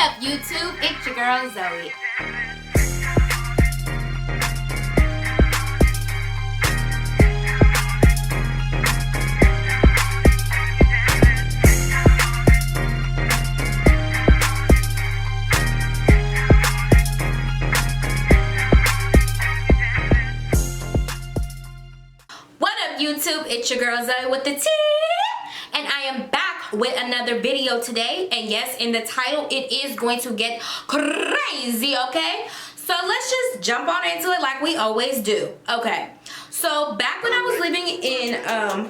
up, YouTube? It's your girl, Zoe. What up, YouTube? It's your girl, Zoe with the T. And I am back with another video today. And yes, in the title, it is going to get crazy, okay? So let's just jump on into it like we always do. Okay, so back when I was living in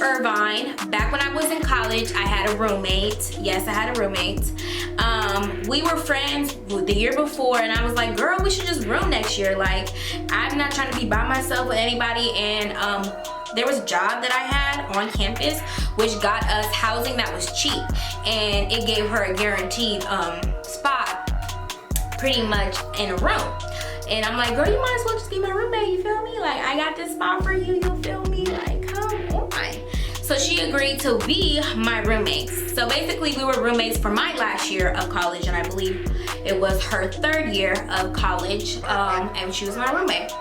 Irvine, back when I was in college, I had a roommate. Yes, I had a roommate. We were friends the year before, and I was like, girl, we should just room next year. Like, I'm not trying to be by myself with anybody. And there was a job that I had on campus which got us housing that was cheap, and it gave her a guaranteed spot pretty much in a room. And I'm like, girl, you might as well just be my roommate, you feel me? Like, I got this spot for you, you feel me? Like, come on. So she agreed to be my roommate. So basically we were roommates for my last year of college, and I believe it was her third year of college, and she was my roommate.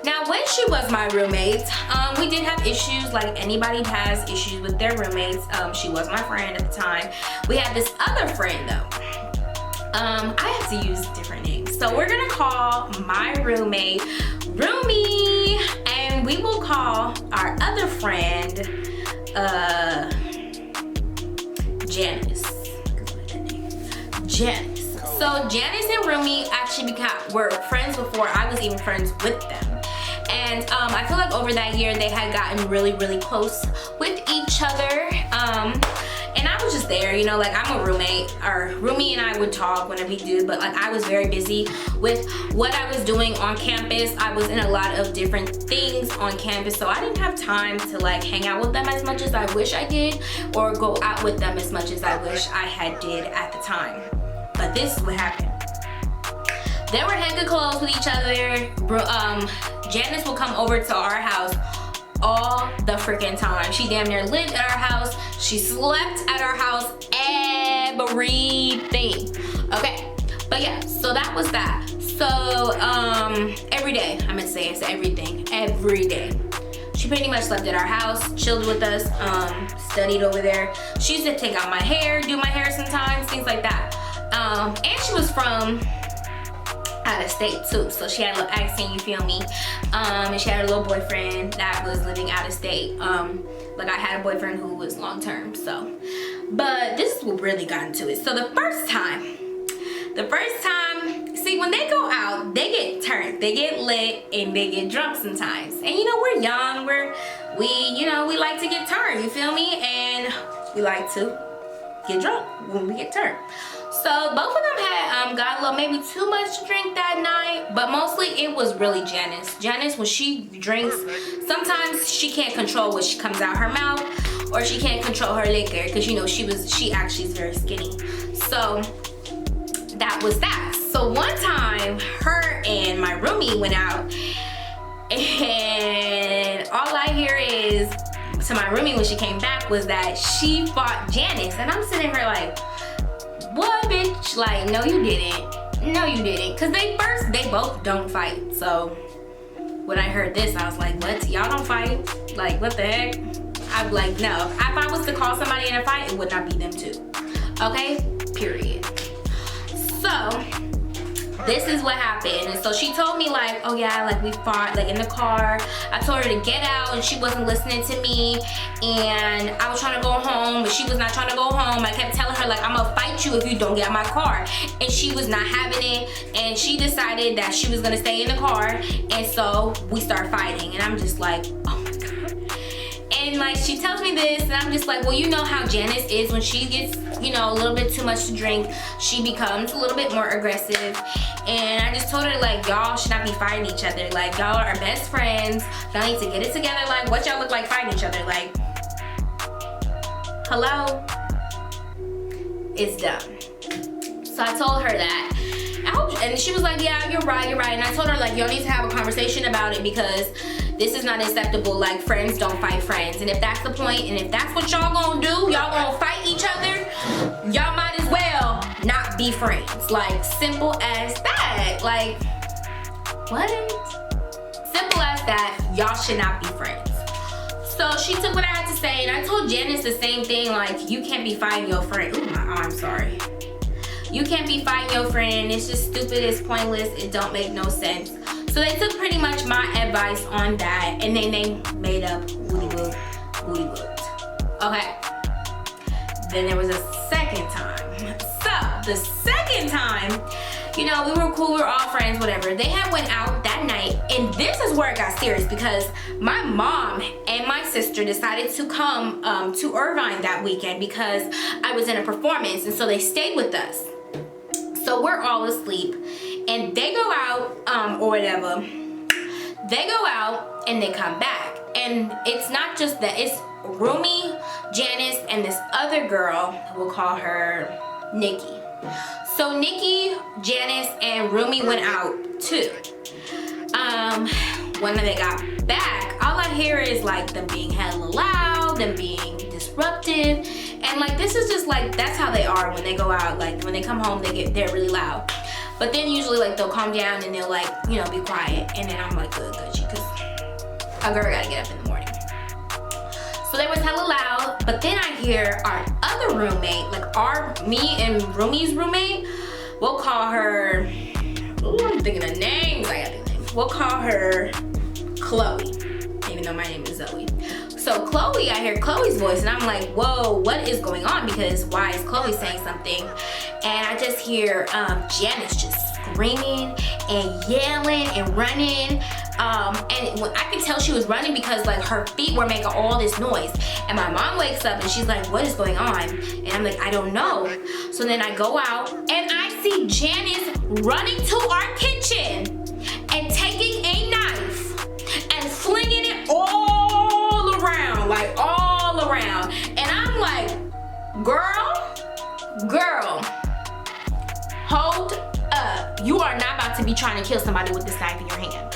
Now, when she was my roommate, we did have issues like anybody has issues with their roommates. She was my friend at the time. We had this other friend though. I have to use different names. So we're gonna call my roommate Roomie, and we will call our other friend Janice. Janice. So Janice and Roomie actually were friends before I was even friends with them. And I feel like over that year they had gotten really, really close with each other. And I was just there, you know, like I'm a roommate, or Roomie and I would talk whenever we do, but like I was very busy with what I was doing on campus. I was in a lot of different things on campus, so I didn't have time to like hang out with them as much as I wish I did, or go out with them as much as I wish I had did at the time. But this is what happened. They were hecka close with each other. Janice would come over to our house all the freaking time. She damn near lived at our house. She slept at our house, everything. Okay, but yeah, so that was that. So every day, I meant to say it's everything, every day. She pretty much slept at our house, chilled with us, studied over there. She used to take out my hair, do my hair sometimes, things like that. And she was from out of state too, so she had a little accent, you feel me? And she had a little boyfriend that was living out of state. Like I had a boyfriend who was long term, so. But this is what really got into it. So the first time, see, when they go out, they get turned, they get lit, and they get drunk sometimes. And you know, we're young, we like to get turned, you feel me? And we like to get drunk when we get turned. So both of them had got a little, maybe too much to drink that night, but mostly it was really Janice. Janice, when she drinks, sometimes she can't control what comes out her mouth, or she can't control her liquor, because you know she actually is very skinny. So that was that. So one time, her and my roomie went out, and all I hear is to my roomie when she came back was that she fought Janice, and I'm sitting here like, what, bitch? Like, no, you didn't. No, you didn't. Because they both don't fight. So when I heard this, I was like, what? Y'all don't fight? Like, what the heck? I'm like, no. If I was to call somebody in a fight, it would not be them two. Okay? Period. So this is what happened. And so she told me like, oh yeah, like we fought like in the car. I told her to get out, and she wasn't listening to me. And I was trying to go home, but she was not trying to go home. I kept telling her like, I'm gonna fight you if you don't get out my car. And she was not having it. And she decided that she was gonna stay in the car. And so we start fighting. And I'm just like, oh my God. And like she tells me this, and I'm just like, well, you know how Janice is when she gets, you know, a little bit too much to drink, she becomes a little bit more aggressive. And I just told her like, y'all should not be fighting each other. Like, y'all are best friends. Y'all need to get it together. Like, what y'all look like fighting each other? Like, hello? It's dumb. So I told her that. And she was like, yeah, you're right. And I told her like, y'all need to have a conversation about it, because this is not acceptable. Like, friends don't fight friends. And if that's the point, and if that's what y'all gonna do, y'all gonna fight each other, y'all might as well not be be friends. Like, simple as that. Like, what? Simple as that. Y'all should not be friends. So she took what I had to say, and I told Janice the same thing. Like, you can't be fighting your friend. Ooh, my arm, sorry. You can't be fighting your friend. It's just stupid. It's pointless. It don't make no sense. So they took pretty much my advice on that, and then they made up woody wood. Okay. Then there was a second time. So the second time, you know, we were cool, we were all friends, whatever. They had went out that night, and this is where it got serious because my mom and my sister decided to come to Irvine that weekend because I was in a performance, and so they stayed with us. So we're all asleep, and they go out or whatever. They go out and they come back, and it's not just that, it's Rumi, Janice, and this other girl, we'll call her Nikki. So Nikki, Janice, and Rumi went out too. When they got back, all I hear is like them being hella loud, them being disruptive, and like this is just like, that's how they are when they go out. Like when they come home, they're really loud. But then usually like they'll calm down and they'll like, you know, be quiet. And then I'm like, good, because a girl gotta get up in the morning. So they was hella loud, but then I hear our other roommate, like me and Rumi's roommate, we'll call her, ooh, I'm thinking of names, I gotta think of names. We'll call her Chloe, even though my name is Zoe. So Chloe, I hear Chloe's voice, and I'm like, whoa, what is going on? Because why is Chloe saying something? And I just hear Janice just screaming and yelling and running. And I could tell she was running because like her feet were making all this noise. And my mom wakes up and she's like, what is going on? And I'm like, I don't know. So then I go out and I see Janice running to our kitchen and taking a knife and flinging it all around, like all around. And I'm like, girl, hold up. You are not about to be trying to kill somebody with this knife in your hand.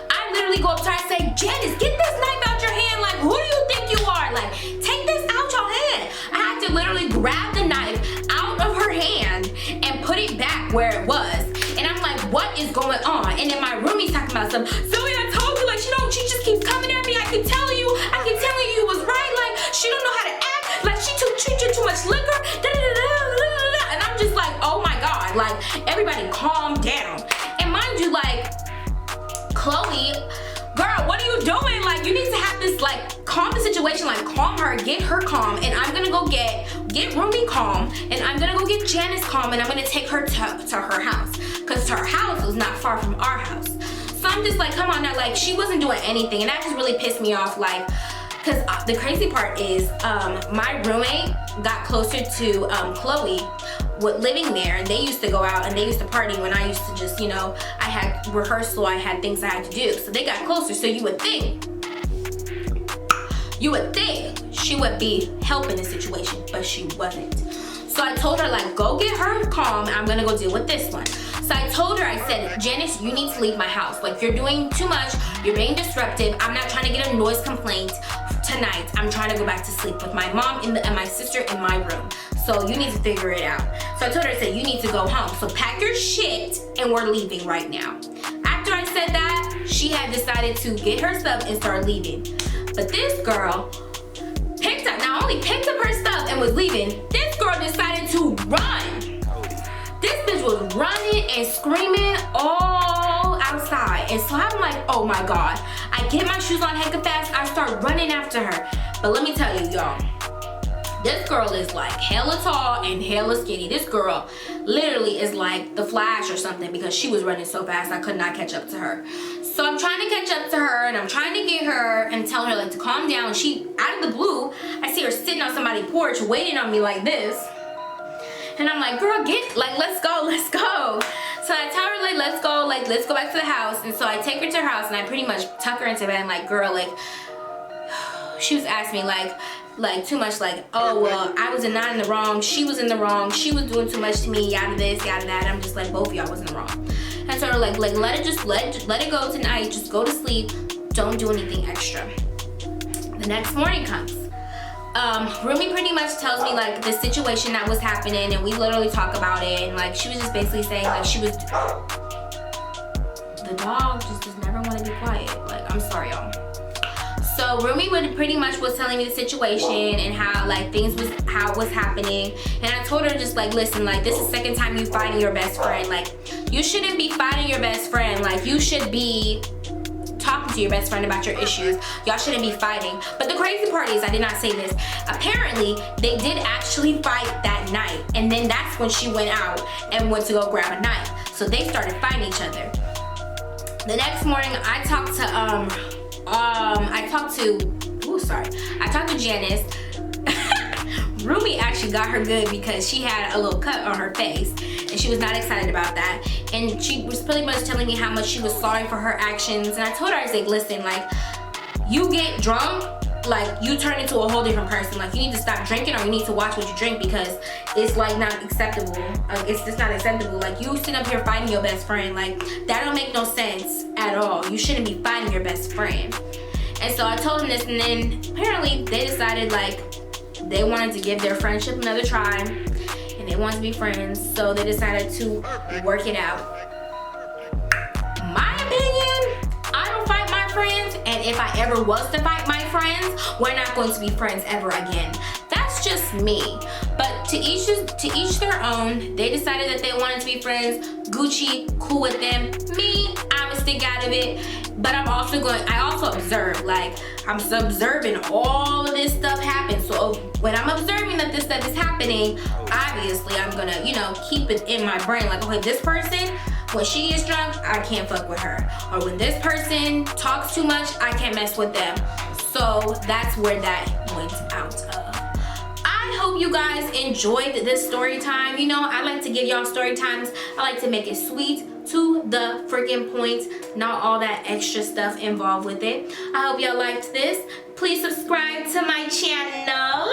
I literally go up to her and say, Janice, get this knife out your hand. Like, who do you think you are? Like, take this out your hand. I had to literally grab the knife out of her hand and put it back where it was. And I'm like, what is going on? And then my roomie's talking about something. Zoe, I told you, like, she just keeps coming at me. I keep telling you you was right. Like, she don't know how to act. Like, she treat too much liquor. And I'm just like, oh my God. Like, everybody calm down. And mind you, like, Chloe, girl, what are you doing? Like, you need to have this, like, calm the situation, like, calm her, get her calm, and I'm gonna go get Rumi calm, and I'm gonna go get Janice calm, and I'm gonna take her to her house, because her house was not far from our house. So I'm just like, come on now, like, she wasn't doing anything, and that just really pissed me off, like, because the crazy part is, my roommate got closer to Chloe with living there, and they used to go out and they used to party when I used to just, you know, I had rehearsal, I had things I had to do. So they got closer, so you would think she would be helping the situation, but she wasn't. So I told her, like, go get her calm, and I'm gonna go deal with this one. So I told her, I said, Janice, you need to leave my house. Like, you're doing too much, you're being disruptive. I'm not trying to get a noise complaint tonight. I'm trying to go back to sleep with my mom and my sister in my room. So you need to figure it out. So I told her, I said, you need to go home. So pack your shit and we're leaving right now. After I said that, she had decided to get her stuff and start leaving. But this girl not only picked up her stuff and was leaving, this girl decided to run. This bitch was running and screaming all outside. And so I'm like, oh my God. I get my shoes on hecka fast. I start running after her. But let me tell you, y'all. This girl is like hella tall and hella skinny. This girl literally is like the Flash or something because she was running so fast I could not catch up to her. So I'm trying to catch up to her and I'm trying to get her and tell her like to calm down. She, out of the blue, I see her sitting on somebody's porch waiting on me like this. And I'm like, girl, let's go. So I tell her like, let's go back to the house. And so I take her to her house and I pretty much tuck her into bed and like, girl, like, she was asking me like too much, like, oh, well, I was not in the wrong, she was in the wrong, she was doing too much to me, yada this, yada that. I'm just like, both of y'all was in the wrong. And so like let it go tonight, just go to sleep, don't do anything extra. The next morning comes. Rumi pretty much tells me like the situation that was happening, and we literally talk about it, and like she was just basically saying like the dog just does never want to be quiet. Like, I'm sorry, y'all. So Rumi pretty much was telling me the situation and how like how it was happening, and I told her just like, listen, like this is the second time you fighting your best friend. Like you shouldn't be fighting your best friend. Like you should be talking to your best friend about your issues. Y'all shouldn't be fighting. But the crazy part is, I did not say this, apparently they did actually fight that night, and then that's when she went out and went to go grab a knife. So they started fighting each other. The next morning I talked to Janice. Rumi actually got her good because she had a little cut on her face and she was not excited about that, and she was pretty much telling me how much she was sorry for her actions. And I told her, I was like, listen, like you get drunk, like you turn into a whole different person. Like you need to stop drinking, or you need to watch what you drink, because it's like not acceptable. Like it's just not acceptable. Like you sit up here fighting your best friend, like that don't make no sense at all. You shouldn't be fighting your best friend. And so I told them this, and then apparently they decided like they wanted to give their friendship another try, and they wanted to be friends, so they decided to work it out. My opinion, I don't fight my friends, and if I ever was to fight my friends, we're not going to be friends ever again. That's just me. But to each their own. They decided that they wanted to be friends. Gucci, cool with them. Me, I'ma stick out of it. But I also observe, like I'm observing all of this stuff happen. So when I'm observing that this stuff is happening, obviously I'm gonna, keep it in my brain. Like, okay, this person, when she gets drunk, I can't fuck with her. Or when this person talks too much, I can't mess with them. So that's where that went out of. I hope you guys enjoyed this story time. I like to give y'all story times. I like to make it sweet, to the freaking point, not all that extra stuff involved with it. I hope y'all liked this. Please subscribe to my channel.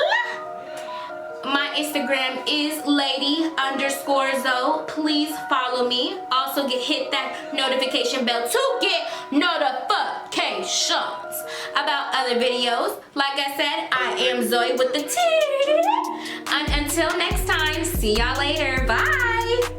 My Instagram is lady_zo. Please follow me. Also hit that notification bell to get notifications about other videos. Like I said, I am Zoe with the T. And until next time, see y'all later. Bye.